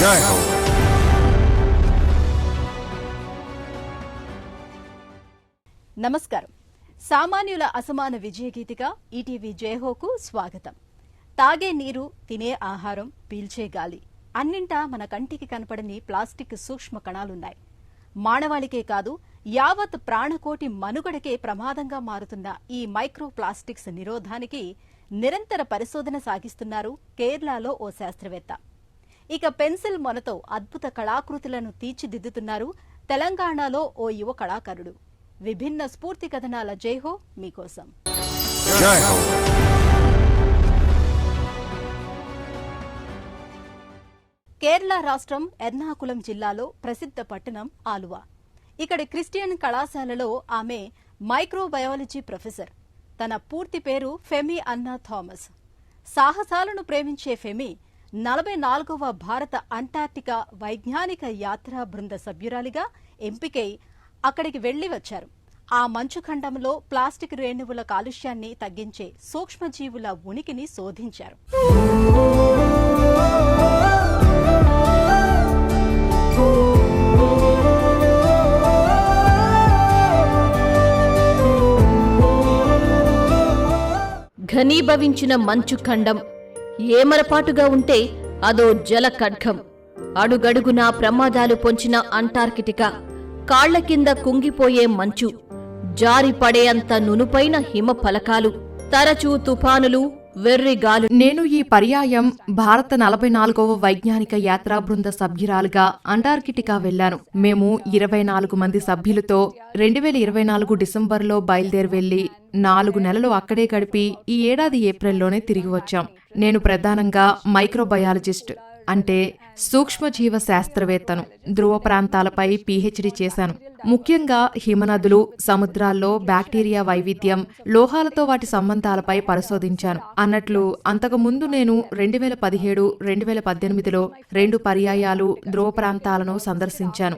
జై హో. నమస్కారం. సామాన్యుల అసమాన విజయగీతిగా ఈటీవీ జయహోకు స్వాగతం. తాగే నీరు, తినే ఆహారం, పీల్చే గాలి అన్నింటా మన కంటికి కనపడని ప్లాస్టిక్ సూక్ష్మ కణాలున్నాయి. మానవాళికే కాదు, యావత్ ప్రాణకోటి మనుగడకే ప్రమాదంగా మారుతున్న ఈ మైక్రో ప్లాస్టిక్స్ నిరోధానికి నిరంతర పరిశోధన సాగిస్తున్నారు కేరళలో ఓ శాస్త్రవేత్త. ఇక పెన్సిల్ మొనతో అద్భుత కళాకృతులను తీర్చిదిద్దుతున్నారు తెలంగాణలో ఓ యువ కళాకారుడు. విభిన్న స్ఫూర్తి కథనాల జైహో మీకోసం. కేరళ రాష్ట్రం ఎర్నాకులం జిల్లాలో ప్రసిద్ధ పట్టణం ఆలువ. ఇక్కడి క్రిస్టియన్ కళాశాలలో ఆమె మైక్రోబయాలజీ ప్రొఫెసర్. తన పూర్తి పేరు ఫెమి అన్నా థామస్. సాహసాలను ప్రేమించే ఫెమి 44వ భారత అంటార్టికా వైజ్ఞానిక యాత్రా బృంద సభ్యురాలిగా ఎంపికై అక్కడికి వెళ్లి వచ్చారు. ఆ మంచుఖండంలో ప్లాస్టిక్ రేణువుల కాలుష్యాన్ని తగ్గించే సూక్ష్మజీవుల ఉనికిని శోధించారు. ఘనీభవించిన మంచుఖండం ఏమరపాటుగా ఉంటే అదో జల ఖడ్గం. అడుగడుగునా ప్రమాదాలు పొంచిన అంటార్కిటికా, కాళ్ల కింద కుంగిపోయే మంచు, జారి పడేంత నునుపైన హిమ ఫలకాలు, తరచూ తుఫానులు, వెర్రిగాలు. నేను ఈ పర్యాయం భారత 44వ వైజ్ఞానిక యాత్రా బృంద సభ్యురాలుగా అంటార్కిటికా వెళ్లాను. మేము 24 మంది సభ్యులతో 2024 డిసెంబర్లో బయలుదేరి వెళ్లి 4 నెలలు అక్కడే గడిపి ఈ ఏడాది ఏప్రిల్లోనే తిరిగి వచ్చాం. నేను ప్రధానంగా మైక్రోబయాలజిస్ట్ అంటే సూక్ష్మజీవ శాస్త్రవేత్తను. ధ్రువ ప్రాంతాలపై పీహెచ్డీ చేశాను. ముఖ్యంగా హిమనదులు, సముద్రాల్లో బ్యాక్టీరియా వైవిధ్యం, లోహాలతో వాటి సంబంధాలపై పరిశోధించాను. అన్నట్లు అంతకుముందు నేను 2017, 2018లో 2 పర్యాయాలు ధ్రువ ప్రాంతాలను సందర్శించాను.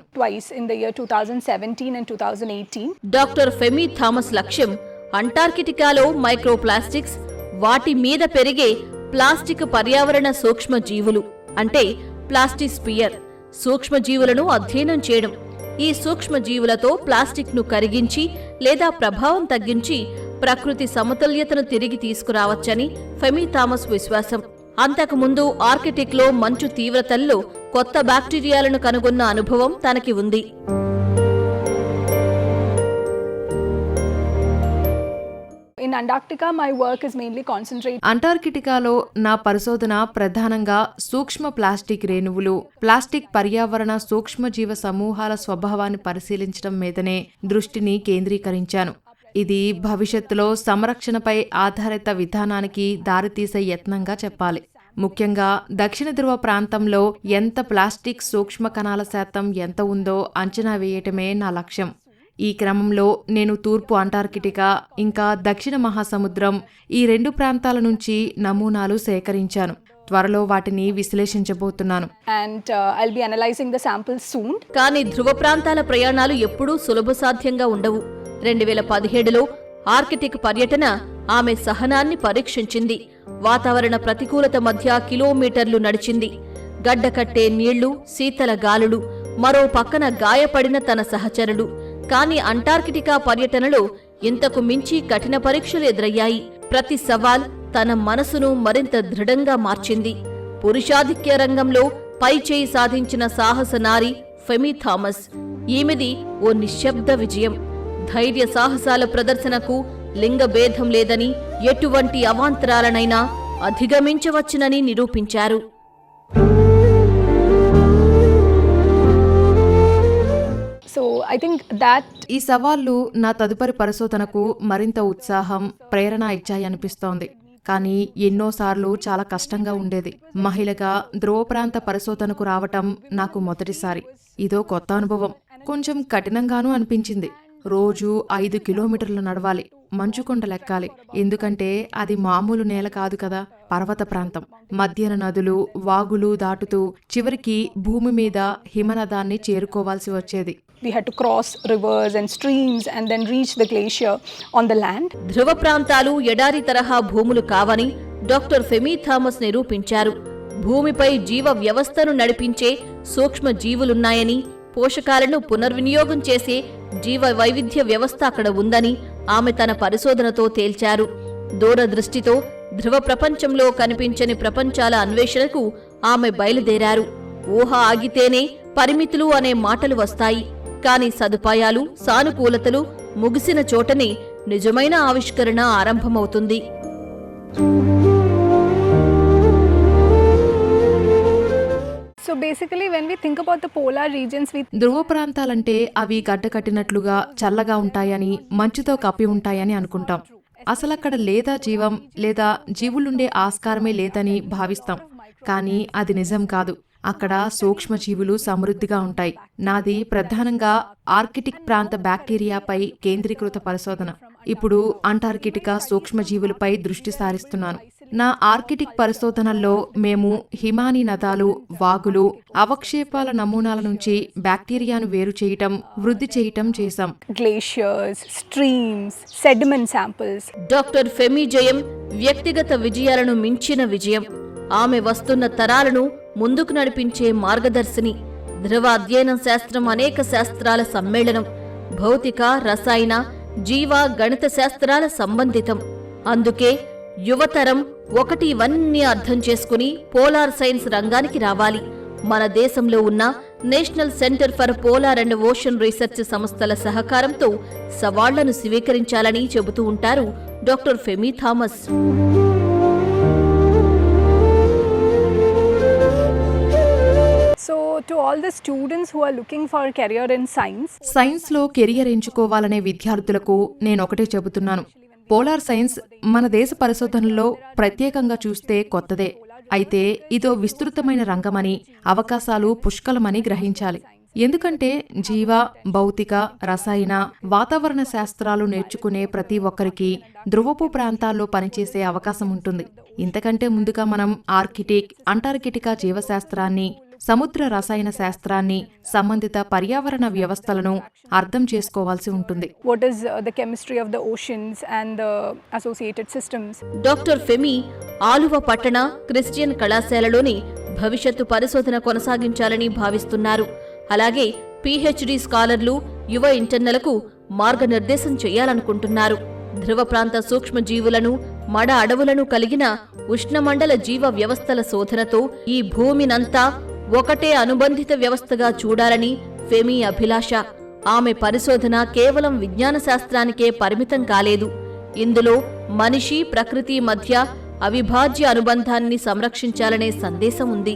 డాక్టర్ ఫెమి థామస్ లక్ష్యం అంటార్కిటికాలో మైక్రోప్లాస్టిక్స్, వాటి మీద పెరిగే ప్లాస్టిక్ పర్యావరణ సూక్ష్మజీవులు అంటే ప్లాస్టిస్పియర్ సూక్ష్మజీవులను అధ్యయనం చేయడం. ఈ సూక్ష్మజీవులతో ప్లాస్టిక్ ను కరిగించి లేదా ప్రభావం తగ్గించి ప్రకృతి సమతుల్యతను తిరిగి తీసుకురావచ్చని ఫెమి థామస్ విశ్వాసం. అంతకుముందు ఆర్కిటిక్ లో మంచు తీవ్రతల్లో కొత్త బ్యాక్టీరియాలను కనుగొన్న అనుభవం తనకి ఉంది. అంటార్కిటికాలో నా పరిశోధన ప్రధానంగా సూక్ష్మ ప్లాస్టిక్ రేణువులు, ప్లాస్టిక్ పర్యావరణ సూక్ష్మజీవ సమూహాల స్వభావాన్ని పరిశీలించడం మీదనే దృష్టిని కేంద్రీకరించాను. ఇది భవిష్యత్తులో సంరక్షణపై ఆధారిత విధానానికి దారితీసే యత్నంగా చెప్పాలి. ముఖ్యంగా దక్షిణ ధ్రువ ప్రాంతంలో ఎంత ప్లాస్టిక్ సూక్ష్మ కణాల శాతం ఎంత ఉందో అంచనా వేయటమే నా లక్ష్యం. ఈ క్రమంలో నేను తూర్పు అంటార్కిటికా ఇంకా దక్షిణ మహాసముద్రం ఈ 2 ప్రాంతాల నుంచి నమూనాలు సేకరించాను. త్వరలో వాటిని విశ్లేషించబోతున్నాను. కానీ ధ్రువ ప్రాంతాల ప్రయాణాలు ఎప్పుడూ సులభ సాధ్యంగా ఉండవు. 2017లో ఆర్కిటిక్ పర్యటన ఆమె సహనాన్ని పరీక్షించింది. వాతావరణ ప్రతికూలత మధ్య కిలోమీటర్లు నడిచింది. గడ్డకట్టే నీళ్లు, శీతల గాలులు, మరో పక్కన గాయపడిన తన సహచరులు. కానీ అంటార్కిటికా పర్యటనలో ఇంతకు మించి కఠిన పరీక్షలు ఎదురయ్యాయి. ప్రతి సవాల్ తన మనసును మరింత దృఢంగా మార్చింది. పురుషాధిక్య రంగంలో పైచేయి సాధించిన సాహస నారి ఫెమి థామస్. ఈమెది ఓ నిశ్శబ్ద విజయం. ధైర్య సాహసాల ప్రదర్శనకు లింగ భేదం లేదని, ఎటువంటి అవాంతరాలనైనా అధిగమించవచ్చునని నిరూపించారు. ఈ సవాళ్లు నా తదుపరి పరిశోధనకు మరింత ఉత్సాహం, ప్రేరణ ఇచ్చాయనిపిస్తోంది. కానీ ఎన్నోసార్లు చాలా కష్టంగా ఉండేది. మహిళగా ధ్రువ ప్రాంత పరిశోధనకు రావటం నాకు మొదటిసారి. ఇదో కొత్త అనుభవం. కొంచెం కఠినంగానూ అనిపించింది. రోజు 5 కిలోమీటర్లు నడవాలి, మంచుకొండలెక్కాలి. ఎందుకంటే అది మామూలు నేల కాదు కదా, పర్వత ప్రాంతం. మధ్యన నదులు, వాగులు దాటుతూ చివరికి భూమి మీద హిమనదాన్ని చేరుకోవాల్సి వచ్చేది. We had to cross rivers and streams and then reach the glacier on the land. ధ్రువ ప్రాంతాలు ఎడారి తరహా భూములు కావని డాక్టర్ ఫెమి థామస్ నిరూపించారు. భూమిపై జీవ వ్యవస్థను నడిపించే సూక్ష్మ జీవులున్నాయని, పోషకాలను పునర్వినియోగం చేసే జీవ వైవిధ్య వ్యవస్థ అక్కడ ఉందని ఆమె తన పరిశోధనతో తేల్చారు. దూరదృష్టితో ధ్రువ ప్రపంచంలో కనిపించని ప్రపంచాల అన్వేషణకు ఆమె బయలుదేరారు. ఊహ ఆగితేనే పరిమితులు అనే మాటలు వస్తాయి. కాని సదుపాయాలు, సానుకూలతలు ముగిసిన చోటనే నిజమైన ఆవిష్కరణ ఆరంభమవుతుంది. So basically when we think about the polar regions, we ధ్రువ ప్రాంతాలంటే అవి గడ్డకట్టినట్లుగా చల్లగా ఉంటాయని, మంచుతో కప్పి ఉంటాయని అనుకుంటాం. అసలక్కడ లేదా జీవం లేదా జీవులుండే ఆస్కారమే లేదని భావిస్తాం. కానీ అది నిజం కాదు. అక్కడ సూక్ష్మజీవులు సమృద్ధిగా ఉంటాయి. నాది ప్రధానంగా ఆర్కిటిక్ ప్రాంత బ్యాక్టీరియాపై కేంద్రీకృత పరిశోధన. ఇప్పుడు అంటార్కిటికా సూక్ష్మజీవులపై దృష్టి సారిస్తున్నాను. నా ఆర్కిటిక్ పరిశోధనల్లో మేము హిమానీ నదాలు, వాగులు, అవక్షేపాల నమూనాల నుంచి బ్యాక్టీరియాను వేరు చేయటం, వృద్ధి చేయటం చేశాం. glaciers, streams, sediment samples. Doctor Femi జయం వ్యక్తిగత విజయాలను మించిన విజయం. ఆమె వస్తున్న తరాలను ముందుకు నడిపించే మార్గదర్శిని. ధ్రువ అధ్యయనం శాస్త్రం అనేక శాస్త్రాల సమ్మేళనం. భౌతిక, రసాయన, జీవ, గణిత శాస్త్రాల సంబంధితం. అందుకే యువతరం ఒకటి ఇవన్నీ అర్థం చేసుకుని పోలార్ సైన్స్ రంగానికి రావాలి. మన దేశంలో ఉన్న national centre for polar and ocean research సంస్థల సహకారంతో సవాళ్లను స్వీకరించాలని చెబుతూ ఉంటారు doctor Femi Thomas. So to all the students who are looking for a career in science, సైన్స్లో కెరియర్ ఎంచుకోవాలనే విద్యార్థులకు నేనొకటే చెబుతున్నాను. పోలార్ సైన్స్ మన దేశ పరిశోధనలో ప్రత్యేకంగా చూస్తే కొత్తదే. అయితే ఇదో విస్తృతమైన రంగమని, అవకాశాలు పుష్కలమని గ్రహించాలి. ఎందుకంటే జీవ, భౌతిక, రసాయన, వాతావరణ శాస్త్రాలు నేర్చుకునే ప్రతి ఒక్కరికి ధ్రువపు ప్రాంతాల్లో పనిచేసే అవకాశం ఉంటుంది. ఇంతకంటే ముందుగా మనం ఆర్కిటిక్, అంటార్కిటికా జీవశాస్త్రాన్ని, సముద్ర రసాయన శాస్త్రాన్ని, సంబంధిత పర్యావరణ వ్యవస్థలను అర్థం చేసుకోవాల్సి ఉంటుంది. what is the chemistry of the oceans and the associated systems. Doctor Femi Aluva పట్టణ క్రిస్టియన్ కళాశాలలోని భవిష్యత్తు పరిశోధన కొనసాగించాలని భావిస్తున్నారు. అలాగే పీహెచ్డీ స్కాలర్లు, యువ ఇంటర్నలకు మార్గనిర్దేశం చేయాలనుకుంటున్నారు. ధ్రువ ప్రాంత సూక్ష్మజీవులను, మడ అడవులను కలిగిన ఉష్ణమండల జీవ వ్యవస్థల శోధనతో ఈ భూమినంతా ఒకటే అనుబంధిత వ్యవస్థగా చూడాలని ఫెమి అభిలాష. ఆమె పరిశోధన కేవలం విజ్ఞాన శాస్త్రానికే పరిమితం కాలేదు. ఇందులో మనిషి, ప్రకృతి మధ్య అవిభాజ్య అనుబంధాన్ని సంరక్షించాలనే సందేశం ఉంది.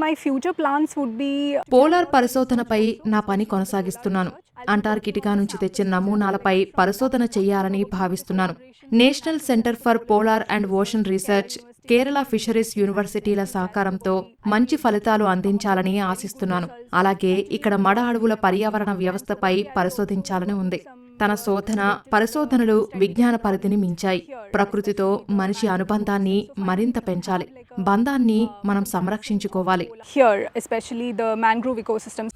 My future plans would be polar పరిశోధనపై నా పని కొనసాగిస్తున్నాను. అంటార్కిటికా నుంచి తెచ్చిన నమూనాలపై పరిశోధన చేయాలని భావిస్తున్నాను. National centre for polar and ocean research, Kerala fisheries యూనివర్సిటీల సహకారంతో మంచి ఫలితాలు అందించాలని ఆశిస్తున్నాను. అలాగే ఇక్కడ మడ అడవుల పర్యావరణ వ్యవస్థపై పరిశోధించాలని ఉంది. తన పరిశోధనలు విజ్ఞాన పరిధిని మించాయి. ప్రకృతితో మనిషి అనుబంధాన్ని మరింత పెంచాలి. బంధాన్ని మనం సంరక్షించుకోవాలి. here, especially the mangrove ecosystems.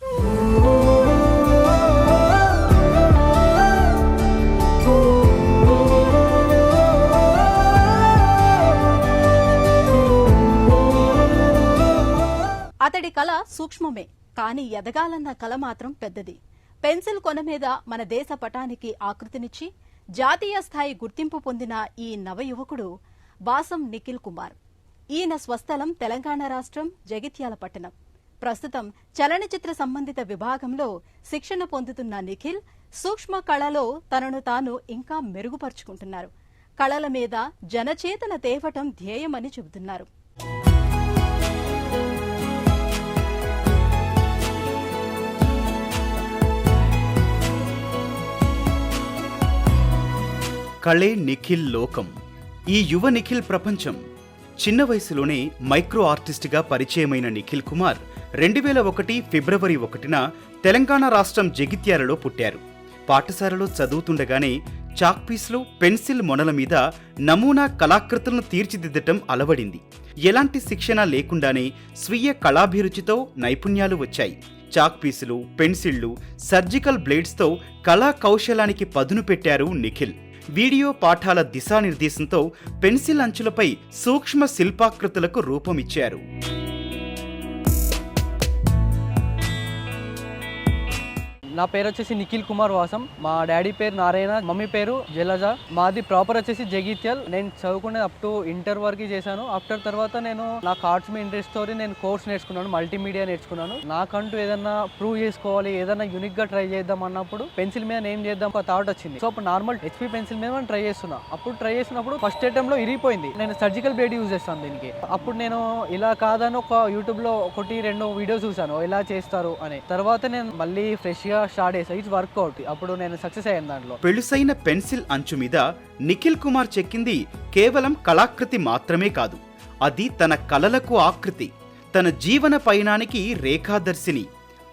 అతడి కళ సూక్ష్మమే, కానీ ఎదగాలన్న కళ మాత్రం పెద్దది. పెన్సిల్ కొన మీద మన దేశ పటానికి ఆకృతినిచ్చి జాతీయ స్థాయి గుర్తింపు పొందిన ఈ నవయువకుడు బాసం నిఖిల్ కుమార్. ఈయన స్వస్థలం తెలంగాణ రాష్ట్రం జగిత్యాల పట్టణం. ప్రస్తుతం చలనచిత్ర సంబంధిత విభాగంలో శిక్షణ పొందుతున్న నిఖిల్ సూక్ష్మ కళలో తనను తాను ఇంకా మెరుగుపరుచుకుంటున్నారు. కళల మీద జనచేతన తేవటం ధ్యేయమని చెబుతున్నారు. కళే నిఖిల్ లోకం. ఈ యువ నిఖిల్ ప్రపంచం. చిన్న వయసులోనే మైక్రో ఆర్టిస్ట్గా పరిచయమైన నిఖిల్ కుమార్ 2001 ఫిబ్రవరి 1న తెలంగాణ రాష్ట్రం జగిత్యాలలో పుట్టారు. పాఠశాలలో చదువుతుండగానే చాక్పీస్లు, పెన్సిల్ మొనల మీద నమూనా కళాకృతులను తీర్చిదిద్దటం అలవడింది. ఎలాంటి శిక్షణ లేకుండానే స్వీయ కళాభిరుచితో నైపుణ్యాలు వచ్చాయి. చాక్పీసులు, పెన్సిళ్లు, సర్జికల్ బ్లేడ్స్తో కళా కౌశలానికి పదును పెట్టారు నిఖిల్. వీడియో పాఠాల దిశానిర్దేశంతో పెన్సిల్ అంచులపై సూక్ష్మ శిల్పాకృతులకు రూపమిచ్చారు. నా పేరు వచ్చేసి నిఖిల్ కుమార్ వాసం. మా డాడీ పేరు నారాయణ, మమ్మీ పేరు జలజ. మాది ప్రాపర్ వచ్చేసి జగిత్యాల్. నేను చదువుకునేది అప్ టు ఇంటర్ వరకు చేశాను. ఆఫ్టర్ తర్వాత నేను నాకు ఆర్ట్స్ మీద ఇంట్రెస్ట్ తో నేను కోర్స్ నేర్చుకున్నాను, మల్టీమీడియా నేర్చుకున్నాను. నాకంటూ ఏదన్నా ప్రూవ్ చేసుకోవాలి, ఏదన్నా యూనిక్ గా ట్రై చేద్దాం అన్నప్పుడు పెన్సిల్ మీద ఏం చేద్దాం ఒక థాట్ వచ్చింది. సో అప్పుడు నార్మల్ హెచ్పి పెన్సిల్ మీద ట్రై చేస్తున్నా. అప్పుడు ట్రై చేసినప్పుడు ఫస్ట్ అటెంప్ట్ లో ఇరిగిపోయింది. నేను సర్జికల్ బ్లేడ్ యూజ్ చేస్తాను దీనికి. అప్పుడు నేను ఇలా కాదని ఒక యూట్యూబ్ లో 1-2 వీడియోస్ చూసాను ఎలా చేస్తారు అని. తర్వాత నేను మళ్ళీ ఫ్రెష్ గా స్టార్ట్ చేసా. It's workout. అప్పుడు నేను సక్సెస్ అయ్యాను దాంట్లో. పెళుసైన పెన్సిల్ అంచు మీద నిఖిల్ కుమార్ చెక్కింది కేవలం కళాకృతి మాత్రమే కాదు, అది తన కలలకు ఆకృతి, తన జీవన పయనానికి రేఖాదర్శిని.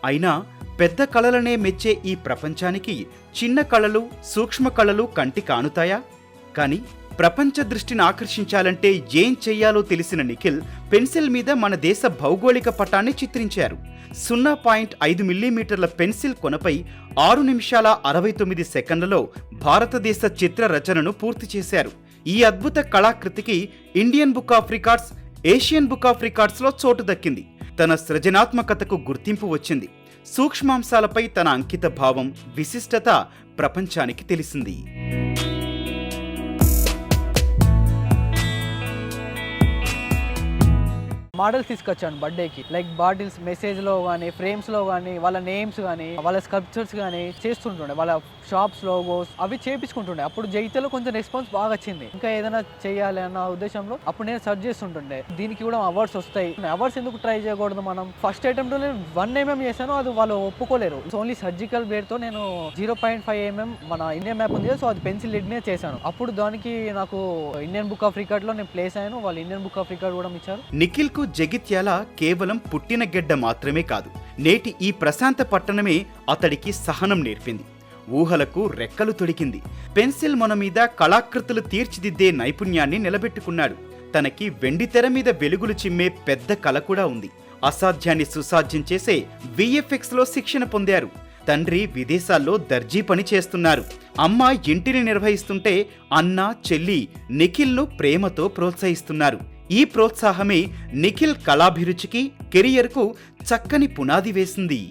అయినా పెద్ద కళలనే మెచ్చే ఈ ప్రపంచానికి చిన్న కళలు, సూక్ష్మ కళలు కంటి కానుతాయా? కానీ ప్రపంచ దృష్టిని ఆకర్షించాలంటే ఏం చెయ్యాలో తెలిసిన నిఖిల్ పెన్సిల్ మీద మన దేశ భౌగోళిక పటాన్ని చిత్రించారు. 0.5 మిల్లీమీటర్ల పెన్సిల్ కొనపై 6 నిమిషాల 69 సెకండ్లలో భారతదేశ చిత్ర రచనను పూర్తి చేశారు. ఈ అద్భుత కళాకృతికి Indian book of records, Asian book of రికార్డ్స్లో చోటు దక్కింది. తన సృజనాత్మకతకు గుర్తింపు వచ్చింది. సూక్ష్మాంశాలపై తన అంకిత భావం, విశిష్టత ప్రపంచానికి తెలిసింది. మోడల్స్ తీసుకొచ్చాను బర్త్డేకి. లైక్ బాటిల్స్ మెసేజ్ లో కానీ, ఫ్రేమ్స్ లో కానీ, వాళ్ళ నేమ్స్ కానీ, వాళ్ళ స్కల్ప్చర్స్ కానీ చేస్తుంటుండే. వాళ్ళ షాప్స్ లోగోస్ అవి చేపించుకుంటుండే. అప్పుడు జైతేలో కొంచెం రెస్పాన్స్ బాగా వచ్చింది. ఇంకా ఏదైనా చేయాలి అన్న ఉద్దేశంలో అప్పుడు నేను సర్చ్ చేస్తుంటుండే. దీనికి కూడా అవార్డ్స్ వస్తాయి, అవార్డ్స్ ఎందుకు ట్రై చేయకూడదు మనం. ఫస్ట్ అటెంప్ట్ లో నేను 1 mm చేశాను, అది వాళ్ళు ఒప్పుకోలేరు. ఓన్లీ సర్జికల్ బ్లేడ్ తో నేను 0.5 mm మన ఇండియన్ మ్యాప్ ఉంది, సో అది పెన్సిల్ లిడ్ నే చేశాను. అప్పుడు దానికి నాకు ఇండియన్ బుక్ ఆఫ్ రికార్డ్ లో నేను ప్లేస్ అయ్యాను. వాళ్ళు ఇండియన్ బుక్ ఆఫ్ రికార్డ్ కూడా ఇచ్చారు. నిఖిల్ కు జగిత్యాల కేవలం పుట్టిన గెడ్డ మాత్రమే కాదు, నేటి ఈ ప్రశాంత పట్టణమే అతడికి సహనం నేర్పింది, ఊహలకు రెక్కలు తొడిగింది. పెన్సిల్ మొన మీద కళాకృతులు తీర్చిదిద్దే నైపుణ్యాన్ని నిలబెట్టుకున్నాడు. తనకి వెండి తెర మీద వెలుగులు చిమ్మే పెద్ద కళ కూడా ఉంది. అసాధ్యాన్ని సుసాధ్యం చేసే VFX లో శిక్షణ పొందారు. తండ్రి విదేశాల్లో దర్జీ పని చేస్తున్నారు. అమ్మ ఇంటిని నిర్వహిస్తుంటే అన్న, చెల్లి నిఖిల్ను ప్రేమతో ప్రోత్సహిస్తున్నారు. ఈ ప్రోత్సాహమే నిఖిల్ కళాభిరుచికి, కెరియర్కు చక్కని పునాది వేసింది.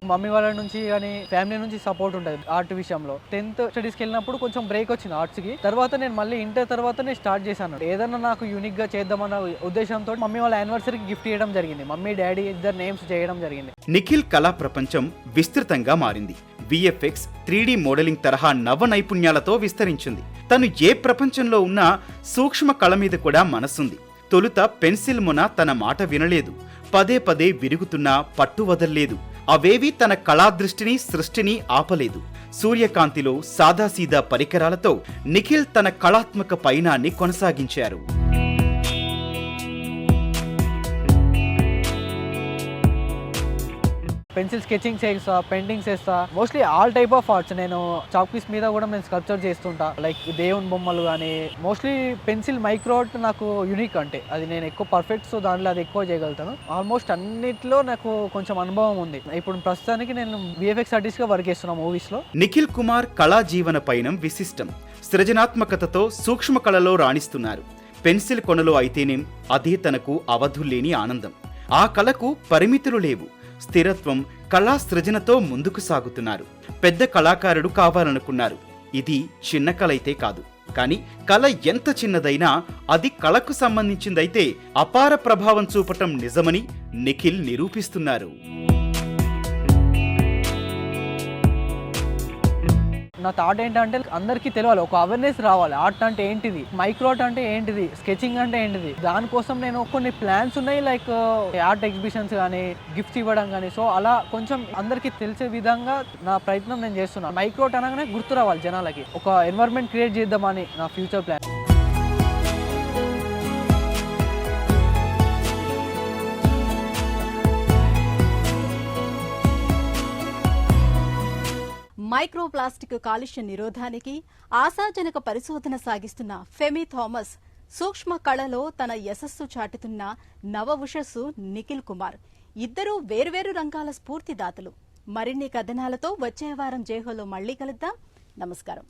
మమ్మీ వాళ్ళ నుంచి కానీ ఫ్యామిలీ నుంచి సపోర్ట్ ఉంటుంది ఆర్ట్ విషయంలో. 10th స్టడీస్కి వెళ్ళినప్పుడు కొంచెం బ్రేక్ వచ్చింది ఆర్ట్స్కి. తర్వాత నేను మళ్ళీ ఇంటర్ తర్వాత నేను స్టార్ట్ చేశాను. ఏదన్నా నాకు యూనిక్ గా చేద్దామన్న ఉద్దేశంతో మమ్మీ వాళ్ళ యానివర్సరీకి గిఫ్ట్ చేయడం జరిగింది. మమ్మీ డాడీ ఇద్దరు నేమ్స్ చేయడం జరిగింది. నిఖిల్ కళా ప్రపంచం విస్తృతంగా మారింది. VFX, 3D మోడలింగ్ తరహా నవ నైపుణ్యాలతో విస్తరించింది. తను ఏ ప్రపంచంలో ఉన్నా సూక్ష్మ కళ మీద కూడా మనసుంది. తొలుత పెన్సిల్ మొన తన మాట వినలేదు. పదే పదే విరుగుతున్నా పట్టు వదల్లేదు. అవేవి తన కళాదృష్టిని, సృష్టిని ఆపలేదు. సూర్యకాంతిలో సాదాసీదా పరికరాలతో నిఖిల్ తన కళాత్మక పయనాన్ని కొనసాగించారు. పెన్సిల్ స్కెచింగ్ చేస్తా, పెయింటింగ్స్ చేస్తా, mostly all type of arts. నేను చాక్ పీస్ మీద కూడా నేను స్కల్ప్చర్ చేస్తుంటా, లైక్ దేవుని బొమ్మలు కానీ. మోస్ట్లీ పెన్సిల్ మైక్రో ఆర్ట్ నాకు యూనిక్, అంటే అది నేను ఎక్కువ పర్ఫెక్ట్, సో దాంట్లో అది ఎక్కువ చేయగలుగుతాను. ఆల్మోస్ట్ అన్నిట్లో నాకు కొంచెం అనుభవం ఉంది. ఇప్పుడు ప్రస్తుతానికి నేను VFX ఆర్టిస్ట్ గా వర్క్ చేస్తున్నా మూవీస్ లో. నిఖిల్ కుమార్ కళా జీవన పయనం విశిష్టం. సృజనాత్మకతతో సూక్ష్మ కళలో రాణిస్తున్నారు. పెన్సిల్ కొనలో అయితేనేం అదే తనకు అవధుల్లేని ఆనందం. ఆ కళకు పరిమితులు లేవు. స్థిరత్వం, కళా సృజనతో ముందుకు సాగుతున్నారు. పెద్ద కళాకారుడు కావాలనుకున్నారు. ఇది చిన్న కళ అయితే కాదు, కానీ కళ ఎంత చిన్నదైనా అది కళకు సంబంధించిందైతే అపార ప్రభావం చూపటం నిజమని నిఖిల్ నిరూపిస్తున్నారు. నా థాట్ ఏంటంటే అందరికీ తెలియాలి, ఒక అవేర్నెస్ రావాలి. ఆర్ట్ అంటే ఏంటిది, మైక్రో ఆర్ట్ అంటే ఏంటిది, స్కెచింగ్ అంటే ఏంటిది. దానికోసం నేను కొన్ని ప్లాన్స్ ఉన్నాయి, లైక్ ఆర్ట్ ఎగ్జిబిషన్స్ కానీ, గిఫ్ట్స్ ఇవ్వడం కానీ. సో అలా కొంచెం అందరికీ తెలిసే విధంగా నా ప్రయత్నం నేను చేస్తున్నాను. మైక్రో ఆర్ట్ అనగానే గుర్తు రావాలి జనాలకి. ఒక ఎన్వైరన్మెంట్ క్రియేట్ చేద్దామని నా ఫ్యూచర్ ప్లాన్. మైక్రోప్లాస్టిక్ కాలుష్య నిరోధానికి ఆశాజనక పరిశోధన సాగిస్తున్న ఫెమీ థామస్ సూక్ష్మ కళలో తన యశస్సు చాటుతున్న నవ ఉషస్సు నిఖిల్ కుమార్. ఇద్దరూ వేర్వేరు రంగాల స్ఫూర్తిదాతలు. మరిన్ని కథనాలతో వచ్చే వారం జైహోలో మళ్లీ కలుద్దాం. నమస్కారం.